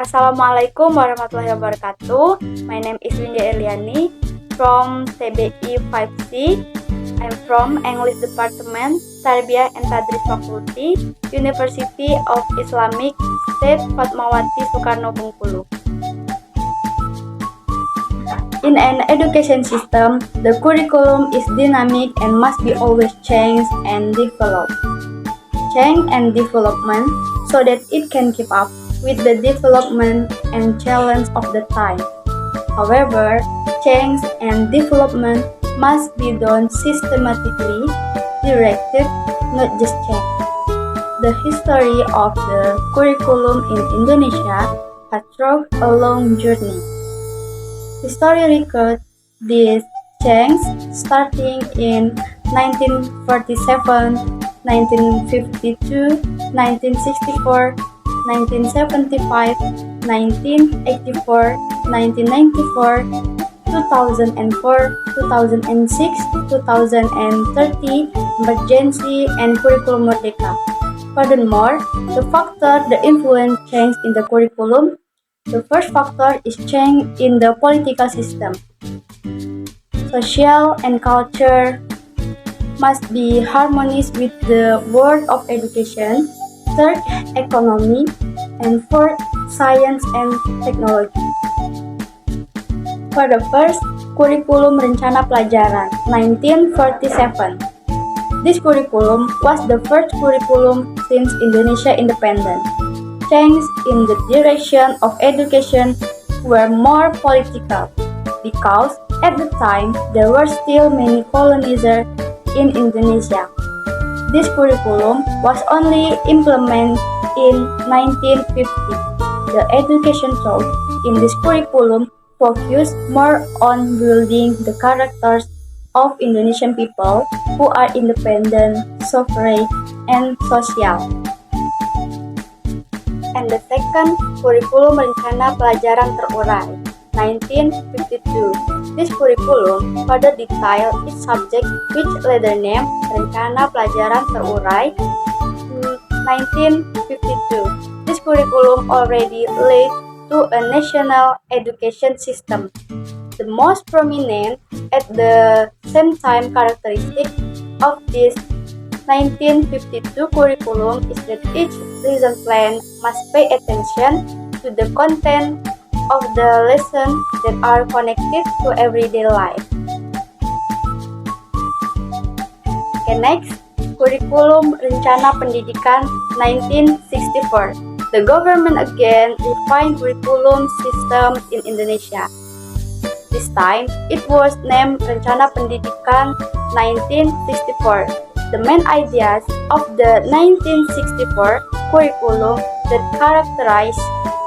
Assalamualaikum warahmatullahi wabarakatuh. My name is Windia Eliani from TBI 5C. I'm from English Department, Tarbiyah and Tadris Fakulty, University of Islamic State Fatmawati Soekarno Bengkulu. In an education system, the curriculum is dynamic and must be always changed and developed. Change and development so that it can keep up with the development and challenge of the time. However, change and development must be done systematically, directed, not just change. The history of the curriculum in Indonesia has trod a long journey. History records this change starting in 1947, 1952, 1964, 1975, 1984, 1994, 2004, 2006, 2030, emergency, and curriculum Merdeka. Furthermore, the factor that influence change in the curriculum. The first factor is change in the political system. Social and culture must be harmonious with the world of education. Third, economy, and fourth, science and technology. For the first, Kurikulum Rencana Pelajaran 1947. This curriculum was the first curriculum since Indonesia independence. Changes in the direction of education were more political because at the time there were still many colonizers in Indonesia. This curriculum was only implemented in 1950. The education taught in this curriculum focused more on building the characters of Indonesian people who are independent, sovereign, and social. And the second, Kurikulum Rencana Pelajaran Terurai 1952. This curriculum further detailed its subject which later name Rencana Pelajaran Terurai 1952. This curriculum already led to a national education system. The most prominent at the same time characteristic of this 1952 curriculum is that each lesson plan must pay attention to the content of the lessons that are connected to everyday life. Okay, next, Kurikulum Rencana Pendidikan 1964. The government again refined curriculum system in Indonesia. This time, it was named Rencana Pendidikan 1964. The main ideas of the 1964 curriculum that characterize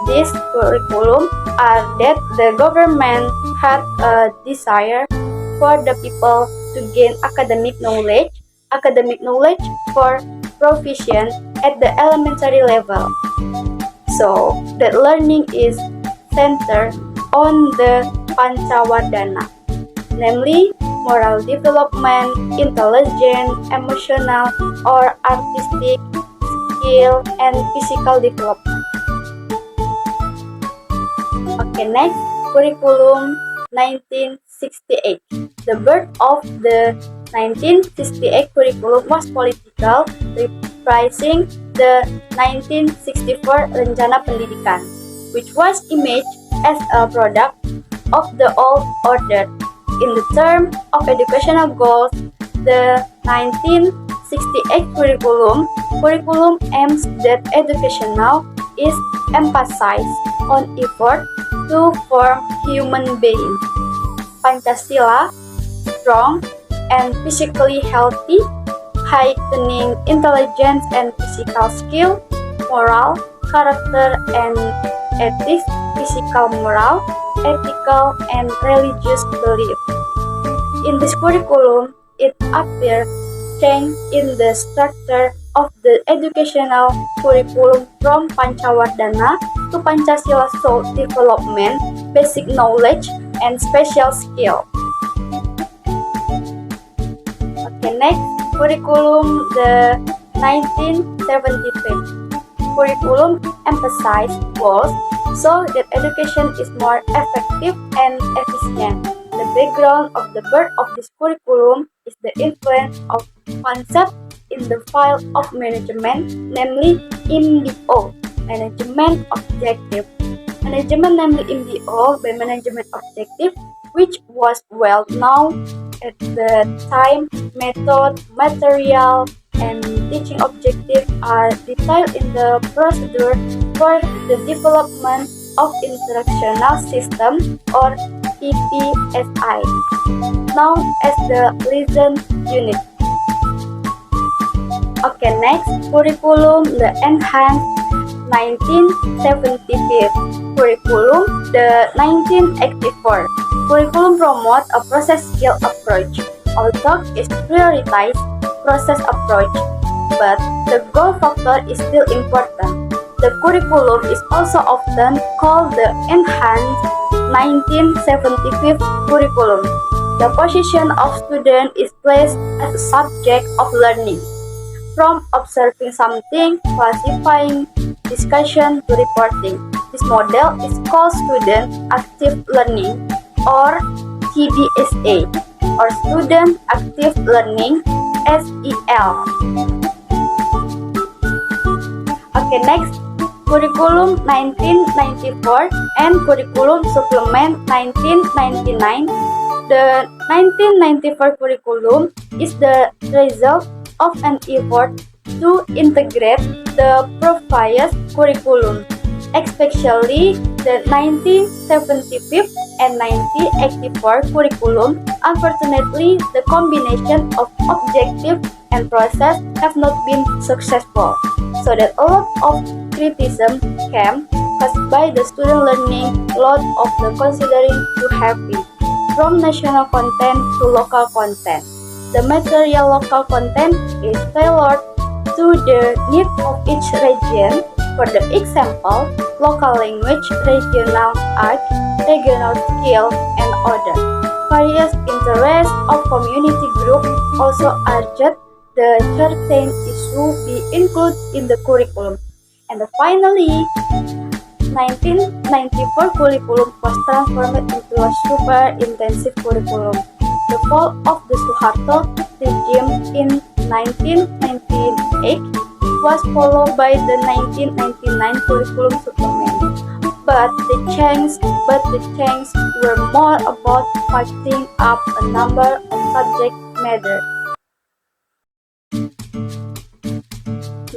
this curriculum are that the government had a desire for the people to gain academic knowledge for proficient at the elementary level. So, that learning is centered on the Pancawardhana, namely moral development, intelligence, emotional or artistic skill, and physical development. Okay, next, Kurikulum 1968. The birth of the 1968 curriculum was political, reprising the 1964 Rencana Pendidikan, which was imaged as a product of the old order. In the term of educational goals, the 1968 curriculum aims that educational is emphasized on effort to form human beings. Pancasila, strong and physically healthy, heightening intelligence and physical skill, moral, character and ethics, physical moral, ethical and religious belief. In this curriculum, it appears change in the structure of the educational curriculum from Pancawardhana to Pancasila soul development, basic knowledge, and special skill. Okay, next, curriculum the 1975. Curriculum emphasized goals, so that education is more effective and efficient. The background of the birth of this curriculum is the influence of concept in the field of management, namely MBO, Management Objective. Management, namely MBO, by Management Objective, which was well known at the time. Method, material, and teaching objectives are detailed in the procedure for the development of instructional system, or PPSI, known as the lesson unit. Okay, next, curriculum, the enhanced 1975 curriculum, the 1984 curriculum promote a process skill approach. Although it prioritized process approach, but the goal factor is still important. The curriculum is also often called the enhanced 1975 curriculum. The position of student is placed as a subject of learning, from observing something, classifying, discussion to reporting. This model is called student active learning, or SAE, or student active learning, SEL. Okay, next, curriculum 1994 and curriculum supplement 1999. The 1994 curriculum is the result of an effort to integrate the previous curriculum, especially the 1975 and 1984 curriculum. Unfortunately, the combination of objective and process have not been successful, so that a lot of criticism came caused by the student learning load of the considering too heavy, from national content to local content. The material local content is tailored to the need of each region. For the example, local language, regional art, regional skill, and other. Various interests of community group also urged the certain issue be included in the curriculum. And finally, 1994 curriculum was transformed into a super intensive curriculum. The fall of the Suharto regime in 1998 was followed by the 1999 curriculum supplement. But the changes were more about fixing up a number of subject matter.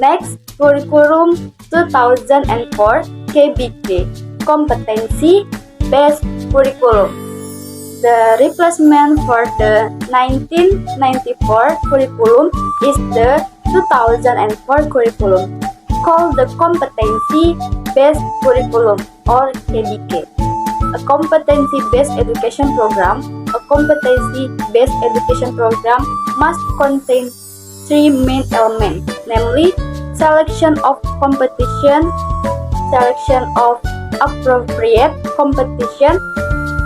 Next, curriculum 2004 KBK, Competency Based Curriculum. The replacement for the 1994 curriculum is the 2004 curriculum, called the Competency Based Curriculum, or KBK. A competency-based education program. A competency-based education program must contain three main elements, namely selection of competition, selection of appropriate competition,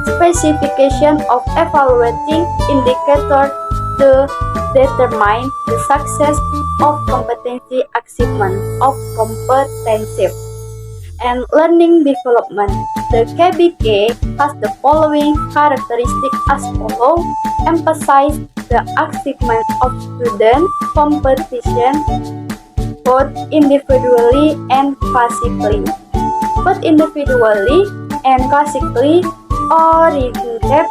specification of evaluating indicator to determine the success of competency achievement of comprehensive, and learning development. The KBK has the following characteristics as follows: emphasize the achievement of student competition both individually and classically, oriented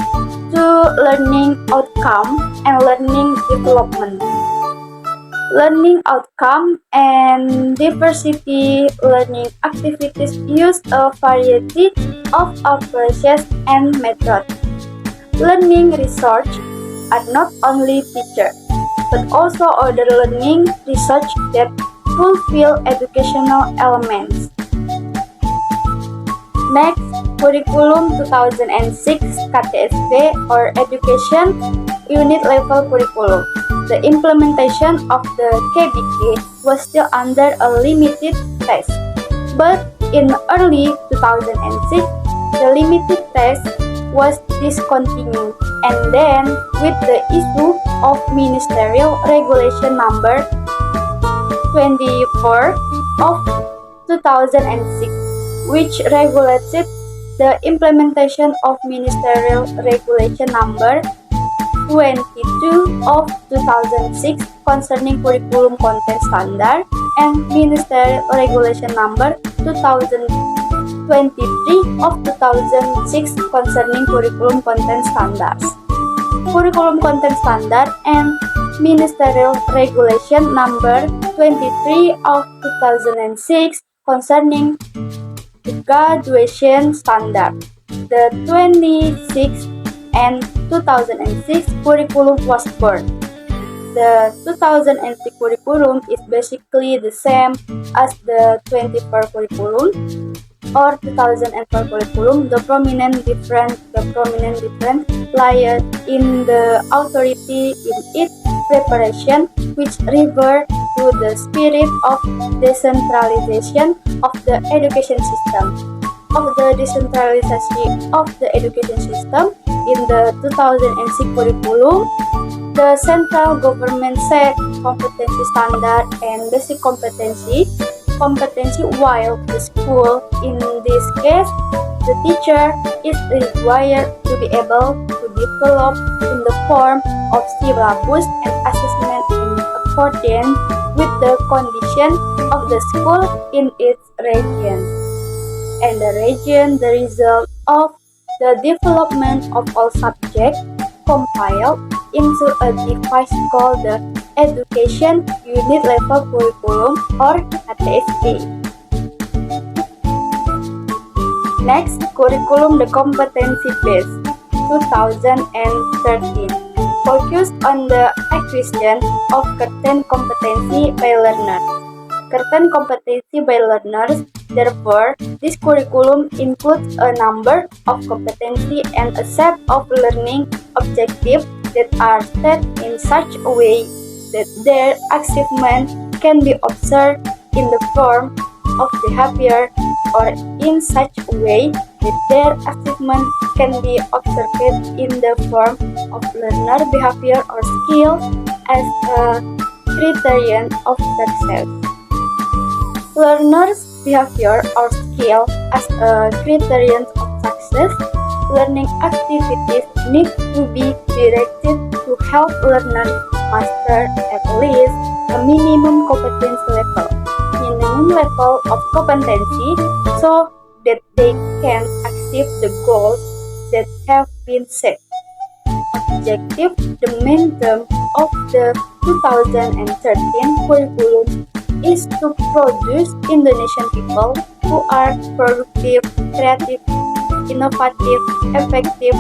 to learning outcome and learning development. Learning outcome and diversity learning activities use a variety of approaches and methods. Learning research are not only teachers, but also other learning research that fulfill educational elements. Next, Curriculum 2006 KTSB, or Education Unit Level Curriculum. The implementation of the KBK was still under a limited phase, but in early 2006, the limited phase was discontinued, and then with the issue of Ministerial Regulation Number 24 of 2006, which regulates the implementation of Ministerial Regulation Number 22 of 2006 concerning curriculum content standard and Ministerial Regulation Number 2023 of 2006 concerning curriculum content standards. Curriculum content standard and Ministerial Regulation Number 23 of 2006 concerning graduation standard. The 26 and 2006 curriculum was born. The 2006 curriculum is basically the same as the 24 curriculum or 2004 curriculum. The prominent difference lies in the authority in its preparation, which revert to the spirit of decentralization of the education system. In the 2006 curriculum, the central government set competency standard and basic competency, while the school, in this case, the teacher is required to be able to develop in the form of syllabus and assessment in accordance with the condition of the school in its region. And the result of the development of all subjects compiled into a device called the Education Unit Level Curriculum or ATSC. Next, curriculum the competency base 2013 focused on the acquisition of certain competency by learners. Therefore, this curriculum includes a number of competency and a set of learning objectives that are set in such a way that their achievement can be observed in the form of behavior, or in such a way that their achievement can be observed in the form of learner behavior or skill as a criterion of success. Learner's behavior or skill as a criterion of success. Learning activities need to be directed to help learners master at least a minimum of competency so that they can achieve the goals that have been set. Objective, the main term of the 2013 curriculum is to produce Indonesian people who are productive, creative, innovative, effective,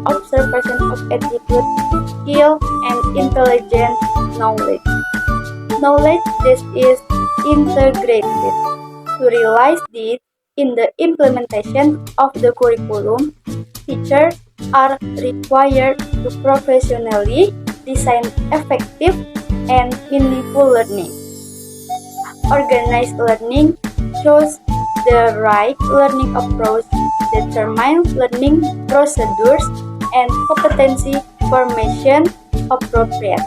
observation of attitude, skill, and intelligent knowledge. Knowledge that is integrated. To realize this, in the implementation of the curriculum, teachers are required to professionally design effective and meaningful learning. Organized learning shows the right learning approach, determine learning procedures, and competency formation appropriate.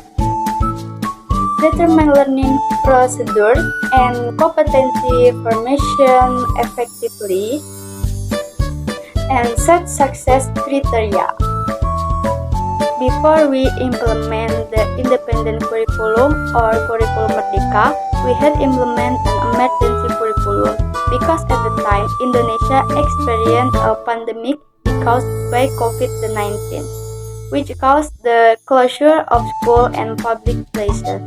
Determine learning procedures and competency formation effectively, and set success criteria. Before we implement the independent curriculum or curriculum Merdeka, we had implement an emergency curriculum because at the time Indonesia experienced a pandemic caused by COVID-19, which caused the closure of school and public places.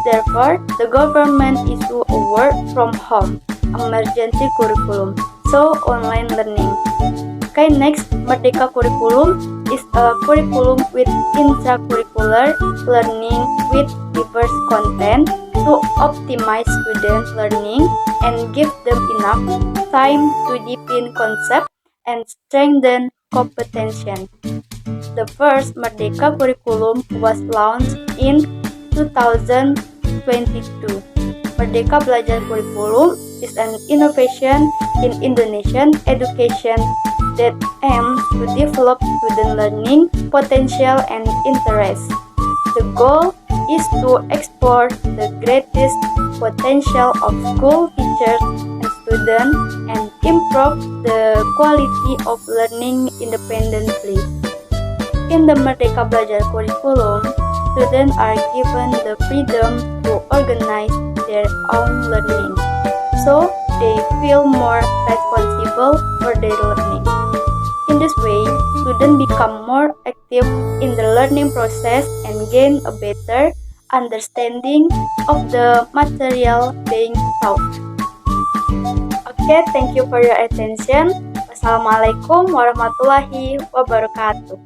Therefore, the government issued a work from home emergency curriculum, so online learning. Okay, next, Merdeka curriculum is a curriculum with intracurricular learning with diverse content to optimize student learning and give them enough time to deepen concept and strengthen comprehension. The first Merdeka curriculum was launched in 2022. Merdeka Belajar Curriculum is an innovation in Indonesian education that aims to develop student learning potential and interest. The goal is to explore the greatest potential of school teachers and students students and improve the quality of learning independently. In the Merdeka Belajar curriculum, students are given the freedom to organize their own learning, so they feel more responsible for their learning. In this way, students become more active in the learning process and gain a better understanding of the material being taught. Okay, thank you for your attention. Wassalamualaikum warahmatullahi wabarakatuh.